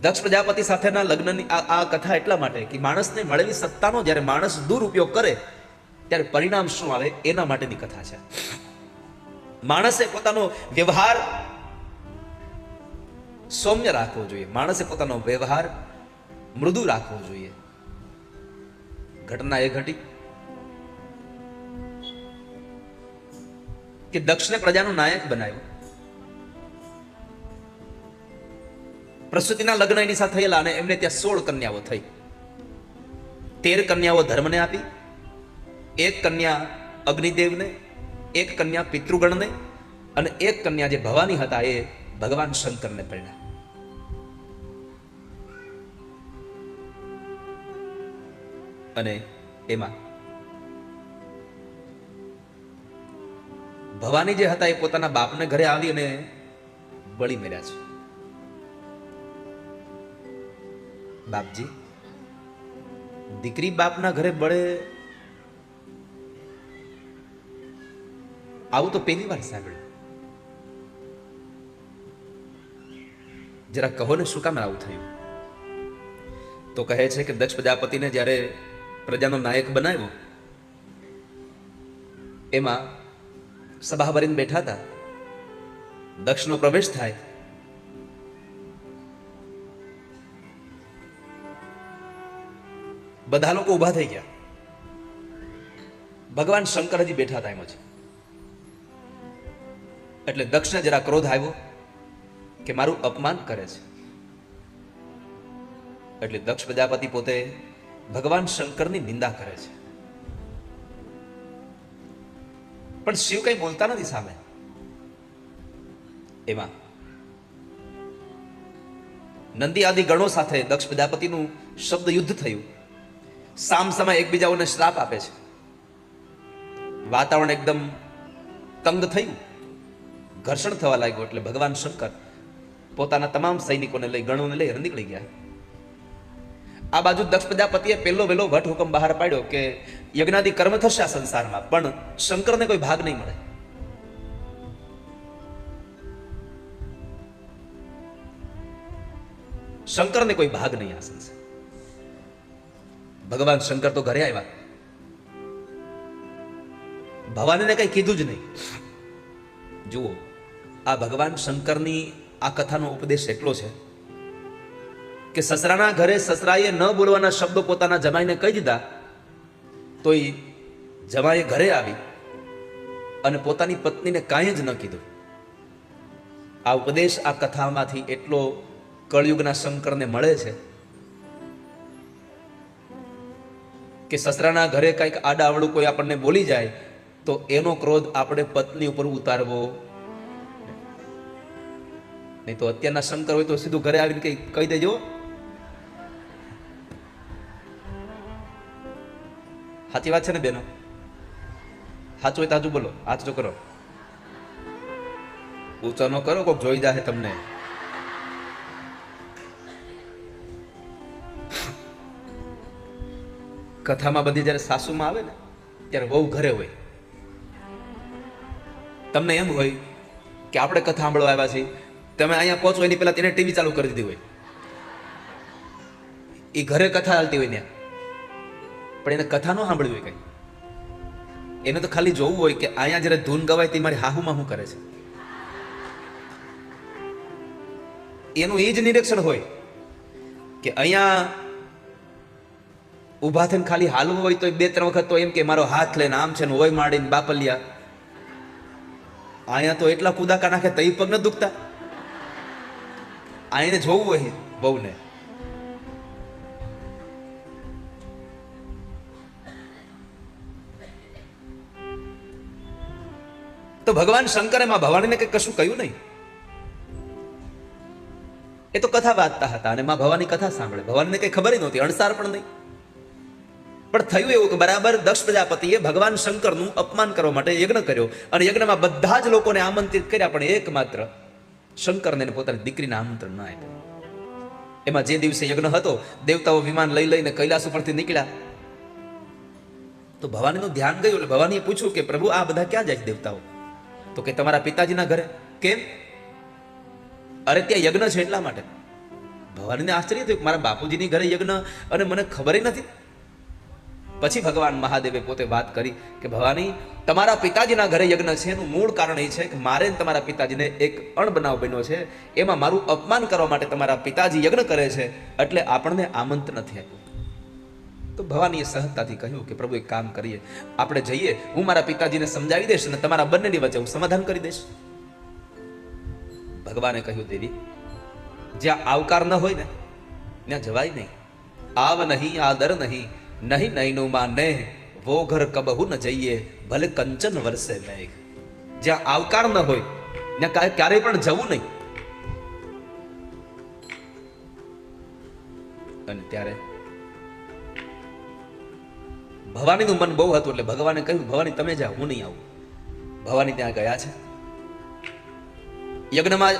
દક્ષ પ્રજાપતિ સાથેના લગ્નની આ કથા એટલા માટે કે માણસને મળેલી સત્તાનો જ્યારે માણસ દુરુપયોગ કરે ત્યારે પરિણામ શું આવે એના માટેની કથા છે. માણસે પોતાનો વ્યવહાર સૌમ્ય રાખવો જોઈએ, માણસે પોતાનો વ્યવહાર મૃદુ રાખવો જોઈએ. ઘટના એ ઘટી કે દક્ષને પ્રજાનો નાયક બનાવ્યો. પ્રસૂતિના લગ્ન એની સાથે થયેલા અને એમને ત્યાં 16 કન્યાઓ થઈ. 13 કન્યાઓ ધર્મને આપી, 1 કન્યા અગ્નિદેવને, 1 કન્યા પિતૃગણને અને 1 કન્યા જે ભવાની હતા એ ભગવાન શંકરને પરણ્યા. અને એમાં ભવાની જે હતા એ પોતાના બાપને ઘરે આવી અને બળી મેર્યા છે. બાપજી, દીકરી બાપના ઘરે બળે આવું તો પહેલી વાર સાંભળ્યું. જરા કહો ને શું કામ આવું થયું? તો કહે છે કે દક્ષ પ્રજાપતિને જ્યારે પ્રજાનો નાયક બનાવ્યો એમાં સભા ભરીને બેઠા હતા. દક્ષનો પ્રવેશ થાય, બધા લોકો ઉભા થઈ ગયા. ભગવાન શંકરજી બેઠા હતા એમ જ. એટલે દક્ષને જરા ક્રોધ આવ્યો કે મારું અપમાન કરે છે. એટલે દક્ષ પ્રજાપતિ પોતે ભગવાન શંકરની નિંદા કરે છે. પણ શિવ કઈ બોલતા નથી સામે. એમાં નંદી આદિ ગણો સાથે દક્ષ પ્રજાપતિનું શબ્દ યુદ્ધ થયું. સામ સમય એકબીજાઓને શ્રાપ આપે છે. વાતાવરણ એકદમ તંગ થયું, ઘર્ષણ થવા લાગ્યું. એટલે ભગવાન શંકર પોતાના તમામ સૈનિકોને લઈ, ગણોને લઈ નીકળી ગયા. આ બાજુ દક્ષ પ્રજાપતિએ પહેલો વહેલો વટ હુકમ બહાર પાડ્યો કે યજ્ઞાદિ કર્મ થશે આ સંસારમાં, પણ શંકરને કોઈ ભાગ નહીં મળે. શંકરને કોઈ ભાગ નહીં આ સંસાર. ભગવાન શંકર તો ઘરે આવ્યા, ભવાનીને કઈ કીધું જ નહીં. જુઓ, આ ભગવાન શંકરની આ કથાનો ઉપદેશ એટલો છે કે સસરાના ઘરે સસરાએ ન બોલવાના શબ્દો પોતાના જમાઈને કહી દીધા, તો એ જમાઈએ ઘરે આવી અને પોતાની પત્નીને કાંઈ જ ન કીધું. આ ઉપદેશ આ કથામાંથી એટલો કળયુગના શંકરને મળે છે કે સસરાના ઘરે કંઈક આડાવડું કોઈ આપણને બોલી જાય તો એનો ક્રોધ આપણે પત્ની ઉપર ઉતારવો નહીં. તો અત્યારના શંકર હોય તો સીધું ઘરે આવીને કઈ કહી દેજો, સાચી વાત છે ને બેનો? સાચું હોય તો હાચું બોલો, હાથ જો કરો, ઊંચો ન કરો, કોઈક જોઈ જાય તમને. કથામાં બધી જયારે સાસુમાં આવે ને ત્યારે વહુ ઘરે હોય. તમને એમ હોય કે આપણે કથા સાંભળવા આવ્યા છીએ, તમે અહીંયા પહોંચો એની પહેલા તેને ટીવી ચાલુ કરી દીધી હોય. એ ઘરે કથા ચાલતી હોય ને, પણ એને કથા ન સાંભળવી હોય કઈ. એને તો ખાલી જોવું હોય કે અહીંયા જયારે ધૂન ગવાય તે મારી હાહુમાં શું કરે છે. એનું એ જ નિરીક્ષણ હોય કે અહીંયા ઉભા થઈને ખાલી હાલવું હોય તો 2-3 વખત તો એમ કે મારો હાથ લઈને આમ છે ને હોય માડીને બાપલિયા. અહીંયા તો એટલા કુદાકા નાખે તઈ પગ ન દુખતા. આને જોવું હોય બહુને. તો ભગવાન શંકરે માં ભવાનીને કઈ કશું કહ્યું નહીં. એ તો કથા વાંચતા હતા અને માં ભવાની કથા સાંભળે. ભવાનીને કઈ ખબર નહોતી, અણસાર પણ નહીં. પણ થયું એવું કે બરાબર દક્ષ પ્રજાપતિએ ભગવાન શંકરનું અપમાન કરવા માટે યજ્ઞ કર્યો અને યજ્ઞમાં બધા જ લોકોને આમંત્રિત કર્યા, પણ એકમાત્ર શંકરને પોતાની દીકરીને આમંત્રણ ન આપ્યું. એમાં જે દિવસે યજ્ઞ હતો, દેવતાઓ વિમાન લઈ લઈને કૈલાસ ઉપરથી નીકળ્યા. તો ભવાનીનું ધ્યાન ગયું એટલે ભવાનીએ પૂછ્યું કે પ્રભુ આ બધા ક્યાં જાય છે દેવતાઓ? તો કે તમારા પિતાજીના ઘરે. કેમ? અરે ત્યાં યજ્ઞ છે એટલા માટે. ભવાનીને આશ્ચર્ય થયું કે મારા બાપુજીની ઘરે યજ્ઞ અને મને ખબર નથી. પછી ભગવાન મહાદેવે પોતે વાત કરી કે ભવાની, તમારા પિતાજીના ઘરે યજ્ઞ છે એનું મૂળ કારણ એ છે કે મારે તમારા પિતાજીને એક અણબનાવ બન્યો છે, એમાં મારું અપમાન કરવા માટે તમારા પિતાજી યજ્ઞ કરે છે, એટલે આપણને આમંત્રણ નથી આપ્યું. તો ભવાનીએ સહજતાથી કહ્યું કે પ્રભુ એક કામ કરીએ, આપણે જઈએ, હું મારા પિતાજીને સમજાવી દઈશ અને તમારા બંનેની વચ્ચે હું સમાધાન કરી દઈશ. ભગવાને કહ્યું, દેવી, જ્યાં આવકાર ન હોય ને ત્યાં જવાય નહીં. આવ નહીં આદર નહીં, નહીં નહીં નું માને વો ઘર કબહુ ન જઈએ, ભલે કંચન વરસે મેઘ. જ્યાં આવકાર ન હોય ત્યાં ક્યારેય પણ જવું નહીં. અને ત્યારે ભવાનીનું મન બહુ હતું એટલે ભગવાને કહ્યું, ભવાની તમે જાઓ, હું નહીં આવું. ભવાની ત્યાં ગયા છે. યજ્ઞમાં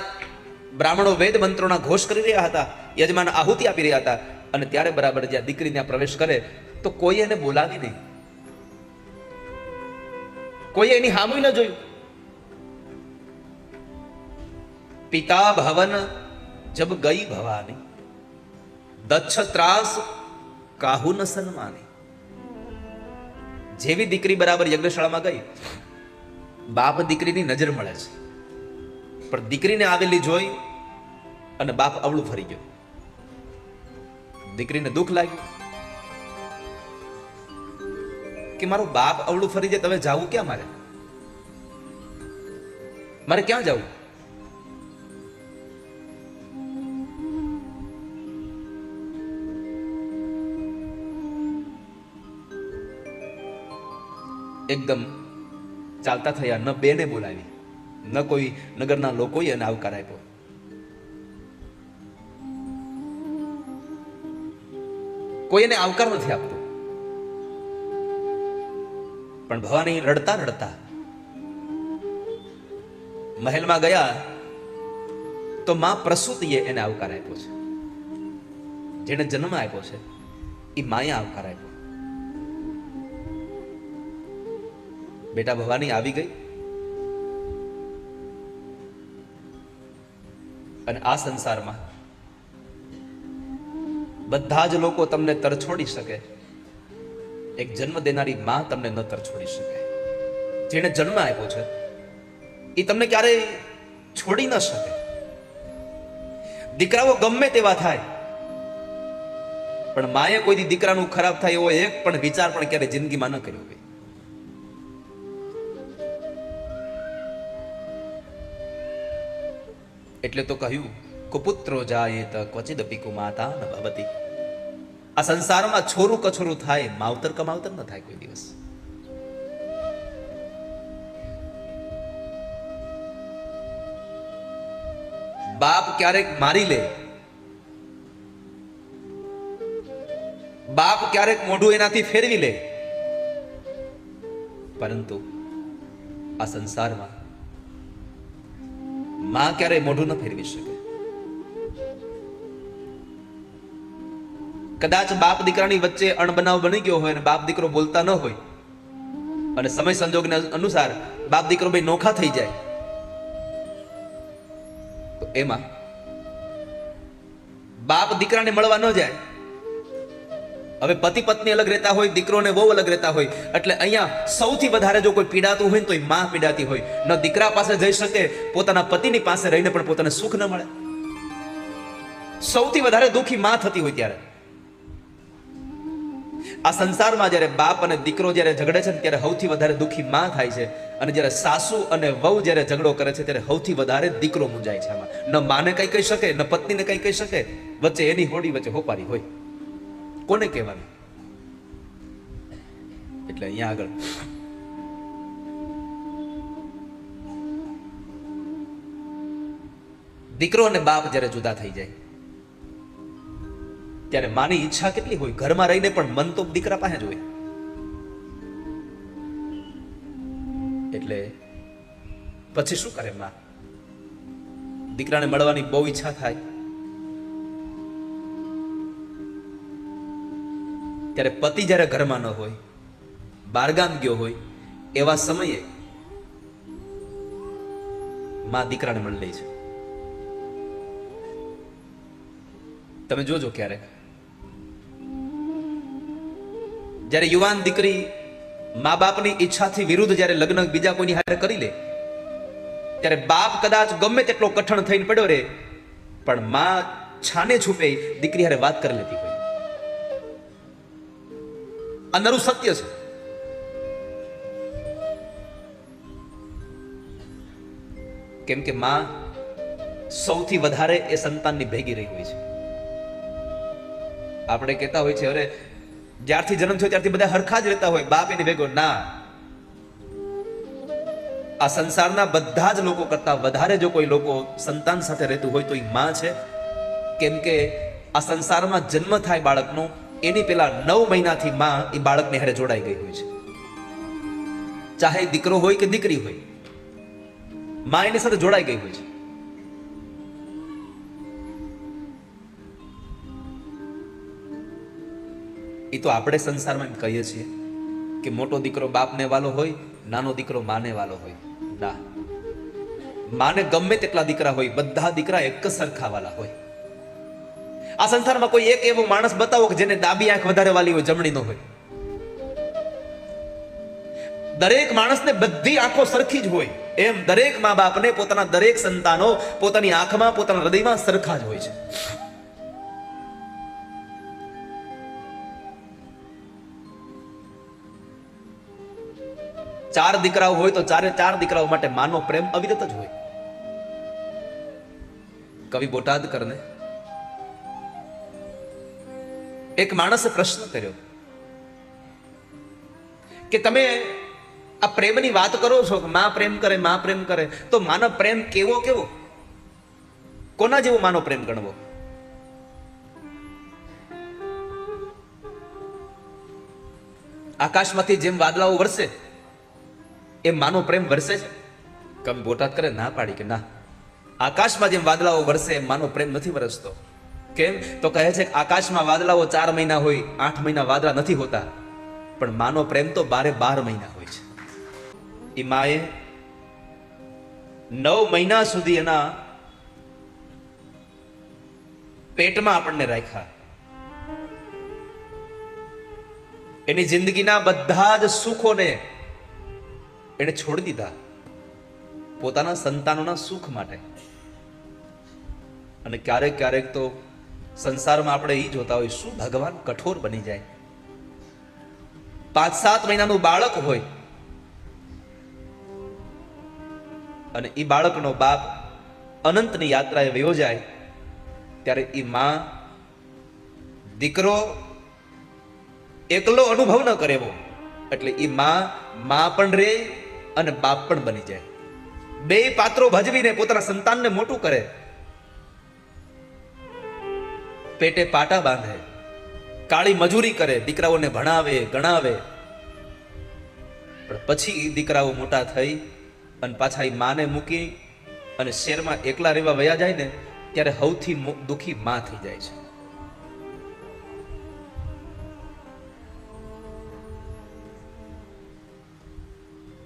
બ્રાહ્મણો વેદ મંત્રોના ઘોષ કરી રહ્યા હતા, યજમાન આહુતિ આપી રહ્યા હતા, અને ત્યારે બરાબર જ્યાં દીકરી ત્યાં પ્રવેશ કરે તો કોઈ એને બોલાવી નહીં, કોઈ એની હામુય ન જોયું. પિતા ભવન જબ ગઈ ભવાની, દચ્છ ત્રાસ કાહુ ન સન્માની. જેવી દીકરી બરાબર યજ્ઞશાળામાં ગઈ, બાપ દીકરીની નજર મળે છે, પણ દીકરીને આવેલી જોઈ અને બાપ અવળું ફરી ગયો. દીકરીને દુઃખ લાગ્યું કે મારો બાપ અવળું ફરી જાય, તમે જાવું ક્યાં? મારે ક્યાં જવું? એકદમ ચાલતા થયા, ન બેને બોલાવી, ન કોઈ નગરના લોકોએ એને આવકાર આપ્યો. કોઈ એને આવકાર નથી આપતો. પણ ભવાની રડતા રડતા મહેલમાં ગયા તો માં પ્રસૂતિએ એને આવકાર આપ્યો છે. જેને જન્મ આપ્યો છે એ માએ આવકાર આપ્યો. બેટા ભવાની આવી ગઈ અને આ સંસારમાં બધા જ લોકો તમને તરછોડી શકે, એક જન્મ દેનારી માં તમને ન તરછોડી શકે. જેને જન્મ આપ્યો છે એ તમને ક્યારેય છોડી ન શકે. દીકરાઓ ગમે તેવા થાય, પણ માએ કોઈ દીકરાનું ખરાબ થાય એવો એક પણ વિચાર પણ ક્યારે જિંદગીમાં ન કર્યો હોય. એટલે તો કહ્યું, કુપુત્રો જાયેત ક્વચિદપી કુમાતા ન ભવતિ. આ સંસારમાં છોરું કછોરું થાય, માવતર કમાવતર ન થાય કોઈ દિવસ. બાપ ક્યારેક મારી લે, બાપ ક્યારેક મોઢું એનાથી ફેરવી લે, પરંતુ આ સંસારમાં માં ક્યારેય મોઢું ન ફેરવી શકે. કદાચ બાપ દીકરાની વચ્ચે અણબનાવ બની ગયો હોય અને બાપ દીકરો બોલતા ન હોય અને સમય સંજોગને અનુસાર બાપ દીકરો બે નોખા થઈ જાય, તો એમાં બાપ દીકરાને મળવા ન જાય. હવે પતિ પત્ની અલગ રહેતા હોય, દીકરો ને વહુ અલગ રહેતા હોય, એટલે અહીંયા સૌથી વધારે જો કોઈ પીડાતું હોય તો એ માં પીડાતી હોય. ન દીકરા પાસે જઈ શકે, પોતાના પતિની પાસે રહીને પણ પોતાને સુખ ન મળે. સૌથી વધારે દુઃખી માં થતી હોય. ત્યારે આ સંસારમાં જ્યારે બાપ અને દીકરો જ્યારે ઝઘડે છે ત્યારે સૌથી વધારે દુઃખી માં થાય છે, અને જ્યારે સાસુ અને વહુ જ્યારે ઝઘડો કરે છે ત્યારે સૌથી વધારે દીકરો મૂંઝાય છે. આમાં ન માને કઈ કહી શકે, ન પત્નીને કઈ કહી શકે, વચ્ચે એની હોડી વચ્ચે હોપારી હોય. કોને કહેવાનું? એટલે અહીંયા આગળ દીકરો અને બાપ જ્યારે જુદા થઈ જાય ત્યારે માની ઈચ્છા કેટલી હોય, ઘરમાં રહીને પણ મન તો દીકરા પાસે જ હોય. એટલે પછી શું કરે માં? દીકરાને મળવાની બહુ ઈચ્છા થાય, ત્યારે પતિ જ્યારે ઘરમાં ન હોય, બહારગામ ગયો હોય, એવા સમયે માં દીકરાને મળી લે છે. તમે જોજો ક્યારેક જ્યારે યુવાન દીકરી મા બાપની ઈચ્છાથી વિરુદ્ધ જ્યારે લગ્ન બીજા કોઈની હારે કરી લે, ત્યારે બાપ કદાચ ગમે તેટલો કઠણ થઈને પડ્યો રે, પણ માં છાને છૂપે દીકરી હારે વાત કરી લેતી હોય. આ નરું સત્ય છે. કેમ કે માં સૌથી વધારે એ સંતાનની ભેગી રહી હોય છે. આપણે કહેતા હોય છે, અરે જ્યારથી જન્મ થયો ત્યારથી બધા હરખા જ રહેતા હોય, બાપ એની ભેગો. ના, આ સંસારના બધા જ લોકો કરતા વધારે જો કોઈ લોકો સંતાન સાથે રહેતું હોય તો એ માં છે. કેમ કે આ સંસારમાં જન્મ થાય બાળકનો, એની પેલા 9 મહિનાથી માં એ બાળકને હારે જોડાઈ ગઈ હોય છે. ચાહે દીકરો હોય કે દીકરી હોય, માં એની સાથે જોડાઈ ગઈ હોય છે. એ તો આપણે સંસારમાં એમ કહીએ છીએ કે મોટો દીકરો બાપને વાલો હોય, નાનો દીકરો માને વાલો હોય. ના, માને ગમે તેટલા દીકરા હોય, બધા દીકરા એક જ સરખા વાલા હોય. આ સંસારમાં કોઈ એક એવો માણસ બતાવો કે જેને ડાબી આંખ વધારે વાલી હોય, જમણી ન હોય. દરેક માણસને બધી આંખો સરખી જ હોય. એમ દરેક મા બાપને પોતાના દરેક સંતાનો પોતાની આંખમાં, પોતાના હૃદયમાં સરખા જ હોય છે. ચાર દીકરાઓ હોય તો ચારે ચાર દીકરાઓ માટે માનો પ્રેમ અવિરત જ હોય. કવિ બોટાદકરને એક માણસે પ્રશ્ન કર્યો કે તમે આ પ્રેમની વાત કરો છો કે માં પ્રેમ કરે, માં પ્રેમ કરે, તો માનો પ્રેમ કેવો કેવો, કોના જેવો માનો પ્રેમ ગણવો? આકાશમાંથી જેમ વાદળાઓ વરસે એમ માનો પ્રેમ વરસે છે? કવિ બોટાદ કરે ના પાડી કે ના, આકાશમાં જેમ વાદળાઓ વરસે એમ માનો પ્રેમ નથી વરસતો. કેમ? તો કહે છે કે આકાશમાં વાદળાઓ 4 મહિના હોય, 8 મહિના વાદળા નથી હોતા, પણ માનો પ્રેમ તો 12 મહિના હોય છે. એ માએ 9 મહિના સુધી એના પેટમાં આપણને રાખ્યા. એની જિંદગીના બધા જ સુખોને એને છોડી દીધા પોતાના સંતાનોના સુખ માટે. અને ક્યારેક ક્યારેક તો સંસારમાં આપણે એ જોતા હોય, શું ભગવાન કઠોર બની જાય. 5-7 મહિનાનું બાળક હોય અને એ બાળકનો બાપ અનંતની યાત્રાએ વયો જાય, ત્યારે એ માં દીકરો એકલો અનુભવ ન કરે એવો, એટલે એ માં પણ રે અને બાપ પણ બની જાય. 2 પાત્રો ભજવીને પોતાના સંતાનને મોટું કરે, પેટે પાટા બાંધે, કાળી મજૂરી કરે, દીકરાઓને ભણાવે, ગણાવે. પણ પછી દીકરાઓ મોટા થઈ અને પાછા એ માને મૂકી અને શહેરમાં એકલા રહેવા વયા જાય ને, ત્યારે સૌથી દુખી માં થઈ જાય છે.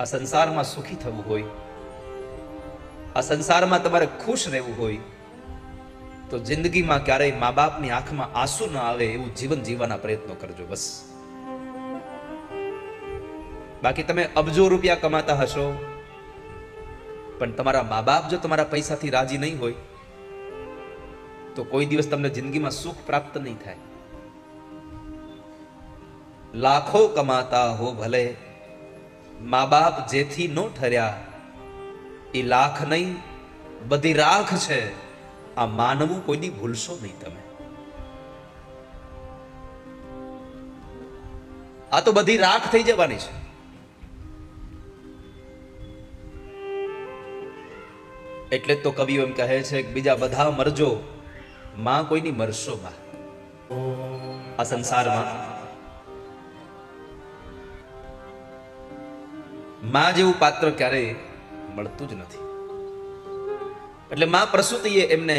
આ સંસારમાં સુખી થવું હોય, આ સંસારમાં તમારે ખુશ રહેવું હોય, તો જિંદગીમાં ક્યારેય મા બાપની આંખમાં આંસુ ન આવે એવું જીવન જીવવાના પ્રયત્નો કરજો બસ. બાકી તમે અબજો રૂપિયા કમાતા હશો, પણ તમારા મા બાપ જો તમારા પૈસાથી રાજી નહીં હોય તો કોઈ દિવસ તમને જિંદગીમાં સુખ પ્રાપ્ત નહીં થાય. લાખો કમાતા હો ભલે, મા બાપ જેથી નો ઠર્યા, એ લાખ નહીં બધી રાખ છે, આ માનવું કોઈની ભૂલશો નહીં તમે. આ તો બધી રાખ થઈ જવાની છે. એટલે તો કવિઓ એમ કહે છે કે બીજા બધા મરજો, માં કોઈની મરશો માં. આ સંસારમાં માં જેવું પાત્ર ક્યારેય મળતું જ નથી. એટલે માં પ્રસૂતિએ એમને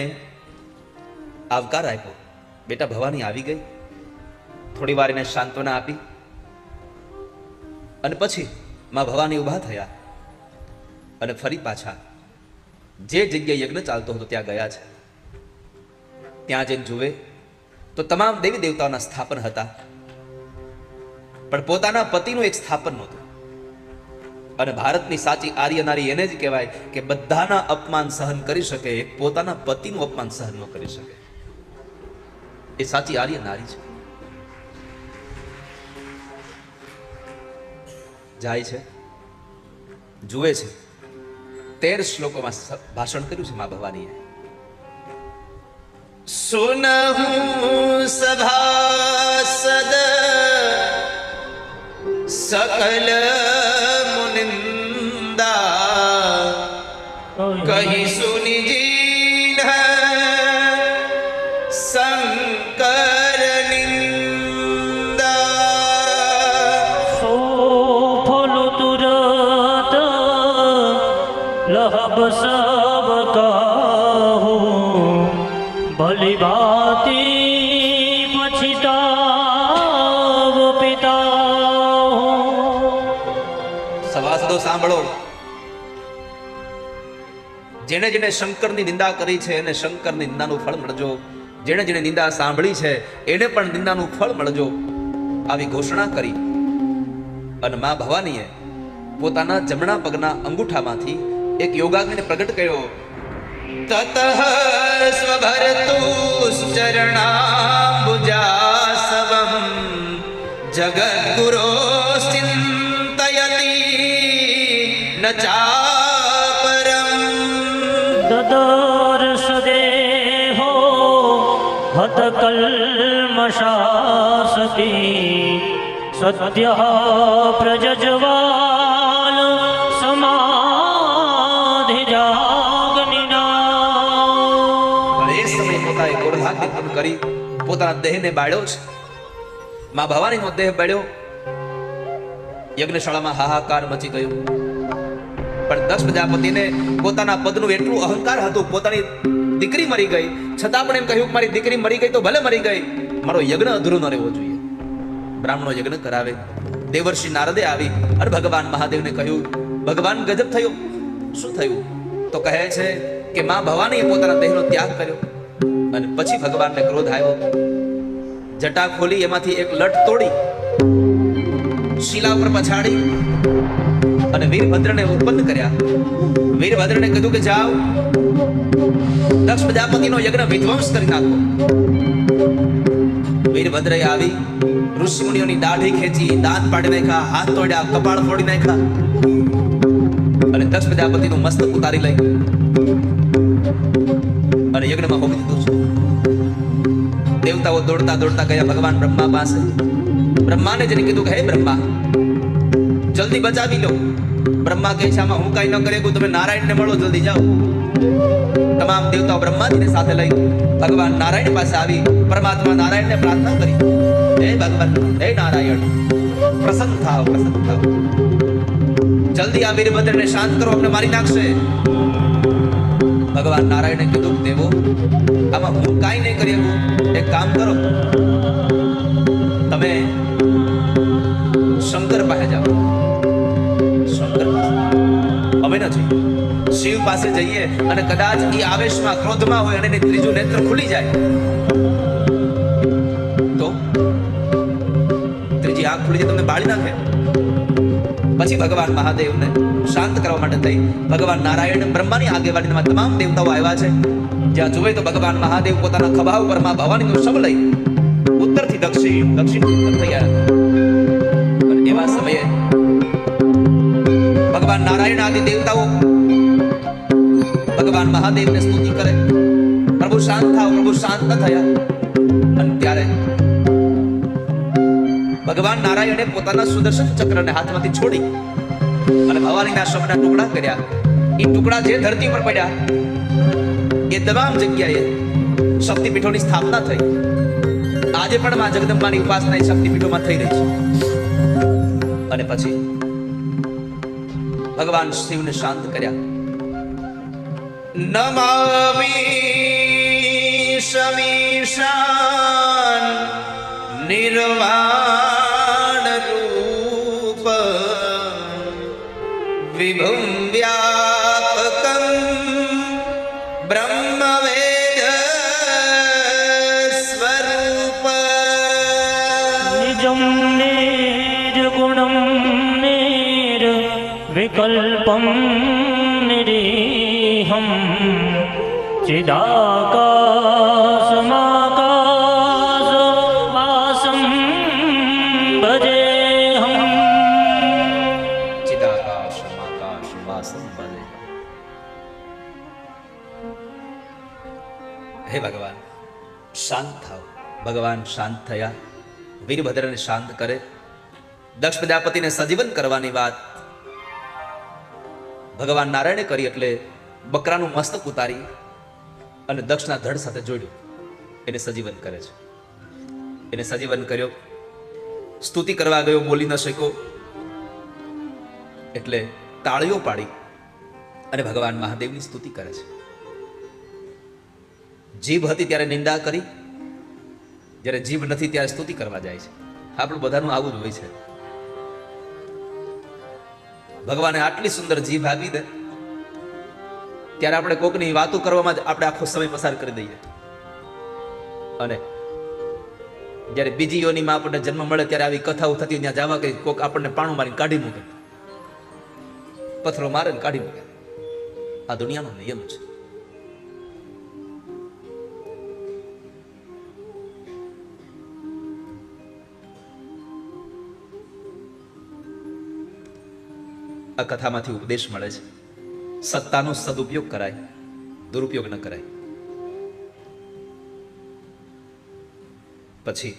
આવકાર આપ્યો, બેટા ભવાની આવી ગઈ. થોડી વાર એને સાંત્વના આપી અને પછી માં ભવાની ઊભા થયા અને ફરી પાછા જે જગ્યાએ યજ્ઞ ચાલતો હતો ત્યાં ગયા છે. ત્યાં જઈને જુએ તો તમામ દેવી દેવતાઓના સ્થાપન હતા, પણ પોતાના પતિનું એક સ્થાપન નહોતું. અને ભારતની સાચી આર્ય નારી એને જ કહેવાય કે બધાના અપમાન સહન કરી શકે, એક પોતાના પતિનું અપમાન સહન ન કરી શકે. એ સાચી આર્ય નારી છે. જાય છે, જુએ છે. 13 શ્લોકોમાં ભાષણ કર્યું છે મા ભવાનીએ. સુનહુ સભાસદ સકલ મુનિંદા કહી સુની જીન શંકર નિંદા. સો ફલ તુરત લહબ સબ કહો ભલી બાતી પછીતાવ પિતા. સભાસદો સાંભળો, જેણે જેણે શંકરની નિંદા કરી છે એને શંકરની નિંદાનું ફળ મળજો. જેણે જેણે નિંદા સાંભળી છે એને પણ નિંદાનું ફળ મળજો. આવી ઘોષણા કરી અને મા ભવાનીએ પોતાના જમણા પગના અંગૂઠામાંથી એક યોગાગ્નિને પ્રગટ કર્યો. તતઃ સ્વભરતુશ્ચરણાંબુજાસવં જગદ્ગુરોશ્ચિંતયતિ ન ચાપરમ. દદર્શ દેહો હત કલ્મષાસતી સત્ય પ્રજજવાલ સમાધિ જાગનિના. એ સમયે પોતાએ ક્રોધાગ્નિ પૂર્ણ કરી પોતાના દેહને બાળ્યો છે. મા ભવાનીનો દેહ બાળ્યો. યજ્ઞશાળામાં હાહાકાર મચી ગયો. પણ દક્ષ પ્રજાપતિને પોતાના પદનું એટલું અહંકાર હતું. પોતાની દીકરી મરી ગઈ છતાં પણ એમ કહ્યું કે મારી દીકરી મરી ગઈ તો ભલે મરી ગઈ, મારો યજ્ઞ અધૂરો ન રહેવો જોઈએ. બ્રાહ્મણો યજ્ઞ કરાવે. દેવર્ષિ નારદે આવી અને ભગવાન મહાદેવને કહ્યું, ભગવાન ગજબ થયો. શું થયું? તો કહે છે કે મા ભવાનીએ પોતાના દેહનો ત્યાગ કર્યો અને પછી ભગવાનને ક્રોધ આવ્યો. જટા ખોલી એમાંથી એક લટ તોડી શિલા ઉપર પછાડી અને વીરભદ્રને ઉત્પન્ન કર્યા. વીરભદ્રને કીધું કે જાઓ દક્ષ પ્રજાપતિનો યજ્ઞ વિધ્વંસ કરી નાખો. વીરભદ્રએ આવી ઋષિમુનિઓની દાઢી ખેંચી, દાંત પાડી નાખ્યા, હાથ તોડ્યા, કપાળ ફોડી નાખ્યા અને દક્ષ પ્રજાપતિનું મસ્તક ઉતારી લઈ અને યજ્ઞમાં હોમી દીધું છે. દેવતાઓ દોડતા દોડતા ગયા ભગવાન બ્રહ્મા પાસે. બ્રહ્માને જઈને કીધું કે હે બ્રહ્મા, જલ્દી બચાવી લો. બ્રહ્મા કહે છે આમાં હું કાંઈ ન કરી શકું, તમે નારાયણને મળો, જલ્દી જાઓ. તમામ દેવતાઓ બ્રહ્માજીને સાથે લઈ ભગવાન નારાયણ પાસે આવી પરમાત્મા નારાયણને પ્રાર્થના કરી, હે ભગવાન, હે નારાયણ, પ્રસન્ન થાઓ, પ્રસન્ન થાઓ. જલ્દી આ વીરભદ્રને શાંત કરો, અમને મારી નાખશે. ભગવાન નારાયણે કીધું, દેવો આમાં હું કાંઈ નહીં કરી શકું. એક કામ કરો, તમે શંકર પાસે જાઓ. શંકર અમે નથી, શિવ પાસે જઈએ અને કદાચ એ આવેશમાં ક્રોધમાં હોય અને ત્રીજું નેત્ર ખુલી જાય તો ત્રીજી આંખ ખુલી જાય, તમને બાળી નાખે. પછી ભગવાન મહાદેવને શાંત કરવા માટે થઈ ભગવાન નારાયણ બ્રહ્માની આગેવાનીમાં તમામ દેવતાઓ આવ્યા છે. જ્યાં જોવે તો ભગવાન મહાદેવ પોતાના ખભા ઉપર માં ભવાનીનું શબ લઈ ઉત્તરથી દક્ષિણ, દક્ષિણથી ઉત્તર થઈ ગયા. અને એવા સમયે ભગવાન નારાયણ આદિ દેવતાઓ ભગવાન મહાદેવને સ્તુતિ કરે, પ્રભુ શાંત થાઓ, પ્રભુ શાંત ન થયા. અને ત્યારે ભગવાન નારાયણે પોતાના સુદર્શન ચક્રને હાથમાંથી છોડી અને ભવાનીના શબના ટુકડા કર્યા. એ ટુકડા જે ધરતી પર પડ્યા એ તમામ જગ્યાએ શક્તિપીઠોની સ્થાપના થઈ. આજે પણ માં જગદંબાની ઉપાસના એ શક્તિપીઠોમાં થઈ રહી છે. અને પછી ભગવાન શિવને શાંત કર્યા. નમામિ શમીશાન નિર્વાણ રૂપ વિભુમ વ્યાપકમ બ્રહ્મવેદ સ્વરૂપ. નિત્યમ નિર્ગુણમ નિર્વિકલ્પમ નિરીહમ ચિદાકાશમાકાશવાસમ ભજેહમ. ચિદાકાશમાકાશ વાસમ ભજે. હે ભગવાન, શાંત થાવ. ભગવાન શાંત થયા, વીરભદ્રને શાંત કરે. દક્ષ પ્રજાપતિને સજીવન કરવાની વાત ભગવાન નારાયણે કરી, એટલે બકરાનું મસ્તક ઉતારી અને દક્ષના ધડ સાથે જોડ્યું. એને સજીવન કરે છે. એને સજીવન કર્યો. સ્તુતિ કરવા ગયો, બોલી ન શક્યો, એટલે તાળીઓ પાડી અને ભગવાન મહાદેવની સ્તુતિ કરે છે. જીભ હતી ત્યારે નિંદા કરી, જ્યારે જીભ નથી ત્યારે સ્તુતિ કરવા જાય છે. આપણું બધાનું આવું જ હોય છે. ભગવાને આટલી સુંદર જીભ આપી દે ત્યારે આપણે કોકની વાતો કરવામાં જ આપણે આખો સમય પસાર કરી દઈએ. અને જ્યારે બીજી યોનીમાં આપણને જન્મ મળે ત્યારે આવી કથાઓ થતી, ત્યાં જવા કે કોક આપણને પાણું મારીને કાઢી મૂકે, પથ્થરો મારે ને કાઢી મૂકે. આ દુનિયાનો નિયમ છે. આ કથામાંથી ઉપદેશ મળે છે. સત્તાનો સદુપયોગ કરાય, દુરુપયોગ ન કરાય. પછી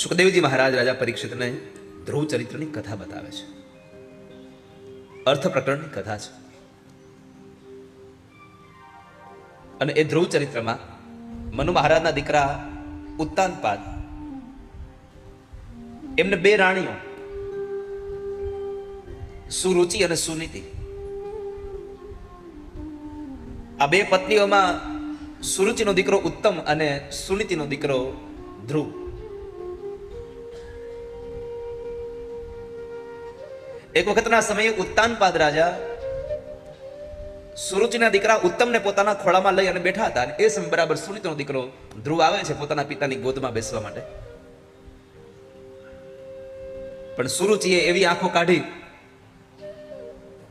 સુખદેવજી મહારાજ રાજા પરીક્ષિતને ધ્રુવ ચરિત્રની કથા બતાવે છે. અર્થ પ્રકરણની કથા છે. અને એ ધ્રુવ ચરિત્રમાં મનુ મહારાજના દીકરા ઉત્તાનપાદ, એમને બે રાણીઓ સુરુચિ અને સુનીતિ. આ બે પત્નીઓમાં સુરુચિનો દીકરો ઉત્તમ અને સુનીતિનો દીકરો ધ્રુવ. એક વખતના સમયે ઉત્તાનપાદ રાજા સુરુચિના દીકરા ઉત્તમને પોતાના ખોળામાં લઈ અને બેઠા હતા. અને એ સમય બરાબર સુનીતિનો દીકરો ધ્રુવ આવે છે પોતાના પિતાની ગોદમાં બેસવા માટે. પણ સુરુચિએ એવી આંખો કાઢી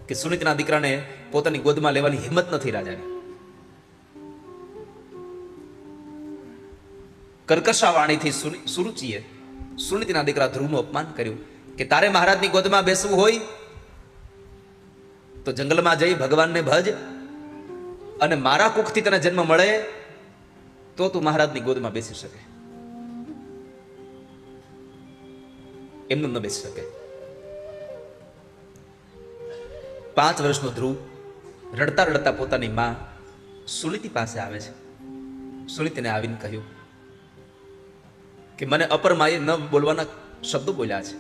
કે સુનીતના દીકરાને પોતાની ગોદમાં લેવાની હિંમત નથી રાજાની. કર્કશા વાણીથી સુરુચિએ સુનીતના દીકરા ધ્રુવનું અપમાન કર્યું કે તારે મહારાજની ગોદમાં બેસવું હોય તો જંગલમાં જઈ ભગવાનને ભજ, અને મારા કુખથી તને જન્મ મળે તો તું મહારાજની ગોદમાં બેસી શકે. એમનું ન બેસી શકે. 5 વર્ષનો ધ્રુવ રડતા રડતા પોતાની માં સુનીતિ પાસે આવે છે. સુનીતિને આવીને કહ્યું કે મને અપર માએ ન બોલવાના શબ્દો બોલ્યા છે.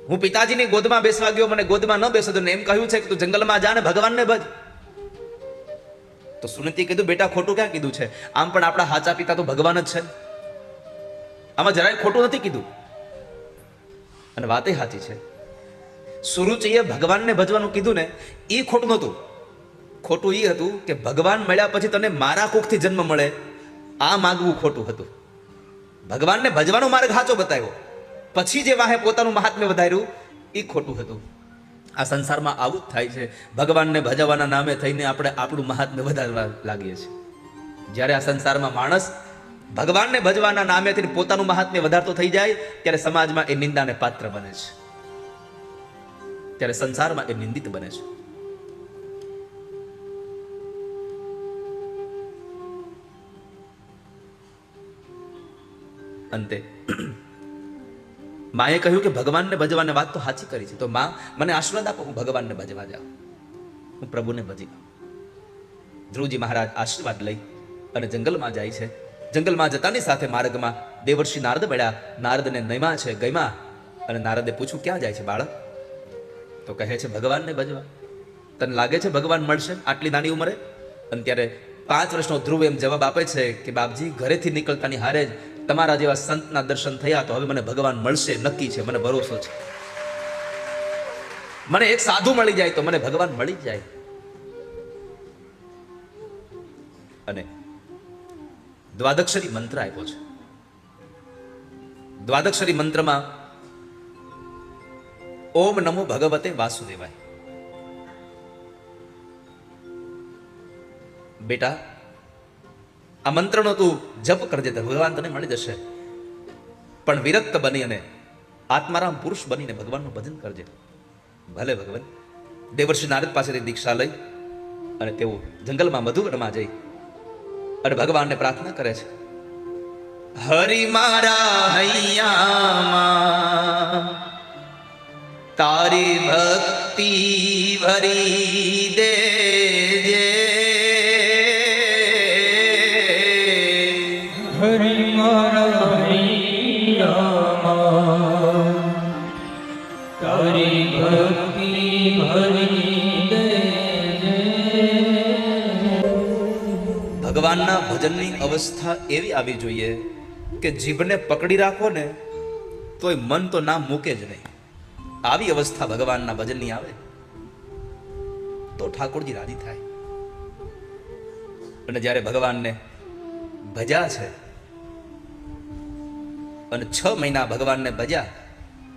હું પિતાજીની ગોદમાં બેસવા ગયો, મને ગોદમાં ન બેસો દો ને એમ કહ્યું છે કે તું જંગલમાં જા ને ભગવાનને ભજ. તો સુનીતિ કીધું બેટા ખોટું ક્યાં કીધું છે? આમ પણ આપણા હાચા પિતા તો ભગવાન જ છે. આમાં જરાય ખોટું નથી કીધું. અને વાતે સાચી છે. સુરુચિએ ભગવાનને ભજવાનું કીધું ને એ ખોટું નહોતું. ખોટું એ હતું કે ભગવાન મળ્યા પછી તને મારા કુખથી જન્મ મળે આ માગવું ખોટું હતું. ભગવાનને ભજવાનો માર્ગ સાચો બતાવ્યો, પછી જે વાહે પોતાનું મહાત્મ્ય વધાર્યું એ ખોટું હતું. આ સંસારમાં આવું જ થાય છે. ભગવાનને ભજવાના નામે થઈને આપણે આપણું મહાત્મ્ય વધારવા લાગીએ છીએ. જ્યારે આ સંસારમાં માણસ ભગવાનને ભજવાના નામેથી પોતાનું મહાત્મ્ય વધારતો થઈ જાય ત્યારે સમાજમાં એ નિંદાને પાત્ર બને છે. ત્યારે સંસારમાં એ નિંદિત બને છે. અંતે માએ કહ્યું કે ભગવાનને ભજવાની વાત તો સાચી કરી છે, તો માં મને આશીર્વાદ આપો, હું ભગવાનને ભજવા જાઉં, હું પ્રભુને ભજી લઉં. ધ્રુવજી મહારાજ આશીર્વાદ લઈ અને જંગલમાં જાય છે. જંગલમાં જતાની સાથે માર્ગમાં દેવર્ષિ નારદ મળ્યા. નારદને નયમાં છે ગયમાં. અને નારદે પૂછ્યું ક્યાં જાય છે બાળક? તો કહે છે ભગવાનને ભજવા. તને લાગે છે ભગવાન મળશે આટલી નાની ઉંમરે? અને ત્યારે 5 વર્ષનો ધ્રુવ એમ જવાબ આપે છે કે બાપજી ઘરેથી નીકળતાની હારે જ તમારા જેવા સંતના દર્શન થયા તો હવે મને ભગવાન મળશે નક્કી છે, મને ભરોસો છે. મને એક સાધુ મળી જાય તો મને ભગવાન મળી જ જાય. અને દ્વાદક્ષરી મંત્ર આપ્યો છે. દ્વાદક્ષરી મંત્રમાં ઓમ નમો ભગવતે વાસુદેવાય. બેટા, આ મંત્રનો તું જપ કરજે તો ભગવાન તને મળી જશે, પણ વિરક્ત બની અને આત્મારામ પુરુષ બનીને ભગવાનનું ભજન કરજે. ભલે ભગવાન. દેવર્ષિ નારદ પાસેથી દીક્ષા લઈ અને તેઓ જંગલમાં મધુવનમાં જઈ અને ભગવાનને પ્રાર્થના કરે છે. હરિ મારા હૈયામાં તારી ભક્તિ ભરી દેજે. હરિ મારા હૈયામાં તારી ભક્તિ ભરી દેજે. ભગવાનના ભજનની અવસ્થા એવી આવી જોઈએ કે જીભને પકડી રાખો ને તોય મન તો નામ મૂકે જ નહીં. આવી અવસ્થા ભગવાનના ભજનની આવે તો ઠાકોરજી રાજી થાય. અને જ્યારે ભગવાનને ભજ્યા છે અને 6 મહિના ભગવાનને ભજ્યા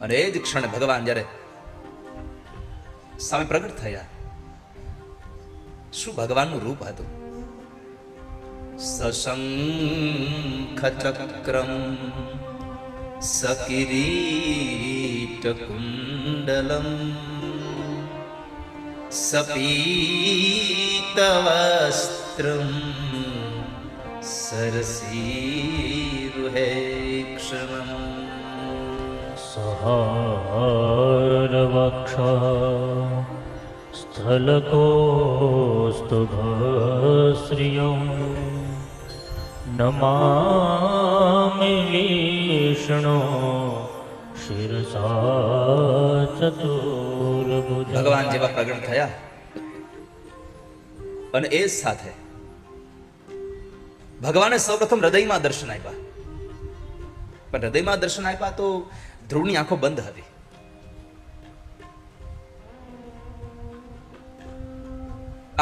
અને એ જ ક્ષણે ભગવાન જ્યારે સામે પ્રગટ થયા, શું ભગવાનનું રૂપ હતું. સશંખ ચક્રમ સકિરીટ કુંડલમ સપીતવસ્ત્રમ સરસીરુહેક્ષણમ સહારવક્ષ સ્થલકોસ્તુભશ્રિયં નમામિ વિષ્ણુ શિરસા ચતુર્ભુજ. ભગવાન જેવા પ્રગટ થયા અને એ જ સાથે ભગવાને સૌપ્રથમ હૃદયમાં દર્શન આપ્યા. પણ હૃદયમાં દર્શન આપ્યા તો ધ્રુવની આંખો બંધ હતી.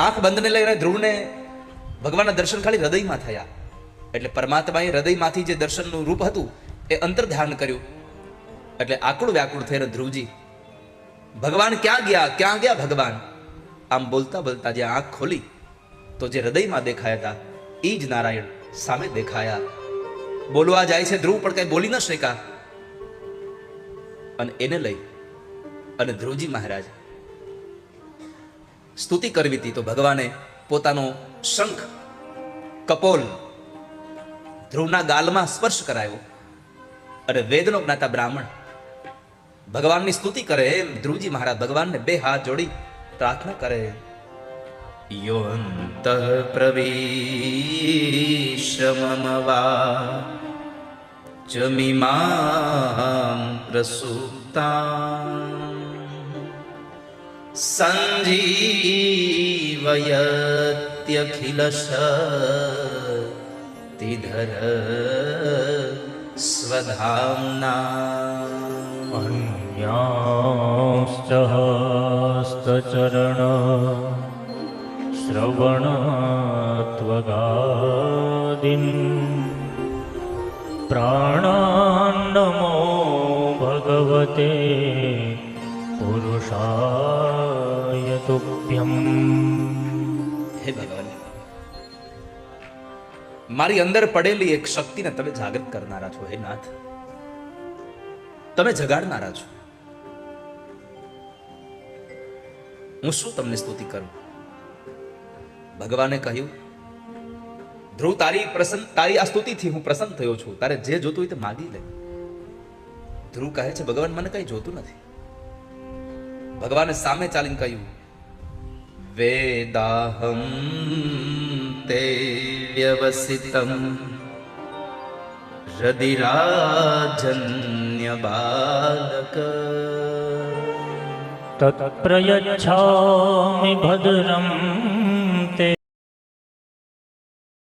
આંખ બંધને લઈને ધ્રુવને ભગવાનના દર્શન ખાલી હૃદયમાં થયા. એટલે પરમાત્માએ હૃદયમાંથી જે દર્શનનું રૂપ હતું એ અંતર ધ્યાન કર્યું. એટલે આકુળ વ્યાકુળ થઈને ધ્રુવજી ભગવાન ક્યાં ગયા ભગવાન આમ બોલતા બોલતા જે આંખ ખોલી તો જે હૃદયમાં દેખાયા હતા એ જ નારાયણ સામે દેખાયા. બોલવા જાય છે ધ્રુવ પણ કઈ બોલી ન શક્યા. અને એને લઈ અને ધ્રુવજી મહારાજ સ્તુતિ કરવી હતી તો ભગવાને પોતાનો શંખ કપોલ ધ્રુવના ગાલમાં સ્પર્શ કરાયો અને વેદનો જ્ઞાતા બ્રાહ્મણ ભગવાનની સ્તુતિ કરે એમ ધ્રુવજી મહારાજ ભગવાનને 2 હાથ જોડી પ્રાર્થના કરે. યોઅંત પ્રવિશ્રમમવા ચમિમાં પ્રસુપ્તાં સંજીવયત્યખિલ શક્તિધર સ્વધામ્ના અન્યાશ્ચ હસ્તચરણ શ્રવણત્વગાદિન પ્રાણાન્નમો ભગવતે પુરુષાય તુભ્યમ. હે ભગવાન, મારી અંદર પડેલી એક શક્તિને તમે જાગૃત કરનારા છો. હે નાથ, તમે જગાડનારા છો. હું શું તમને સ્તુતિ કરું? ભગવાને કહ્યું, ધ્રુવ તારી આ સ્તુતિથી હું પ્રસન્ન થયો છું. તારે જે જોતું હોય તે માગી લે. ધ્રુવ કહે છે, ભગવાન મને કઈ જોતું નથી. ભગવાને સામે ચાલીને કહ્યું, વેદાહમ તે વ્યવસિતમ હૃદિરાજન્ય બાલક તત્પ્રયચ્છામિ ભદ્રમ